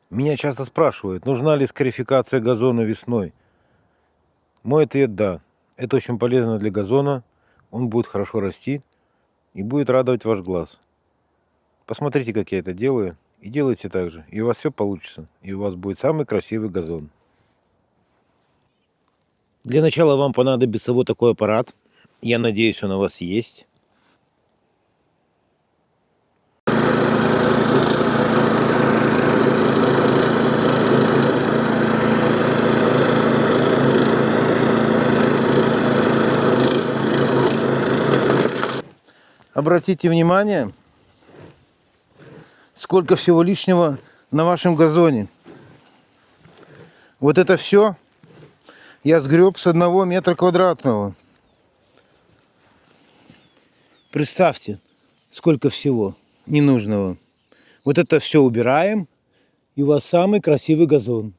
Меня часто спрашивают, нужна ли скарификация газона весной. Мой ответ – да. Это очень полезно для газона, он будет хорошо расти и будет радовать ваш глаз. Посмотрите, как я это делаю, и делайте так же, и у вас все получится, и у вас будет самый красивый газон. Для начала вам понадобится вот такой аппарат. Я надеюсь, он у вас есть. Обратите внимание, сколько всего лишнего на вашем газоне. Вот это все я сгреб с 1 метра квадратного. Представьте, сколько всего ненужного. Вот это все убираем, и у вас самый красивый газон.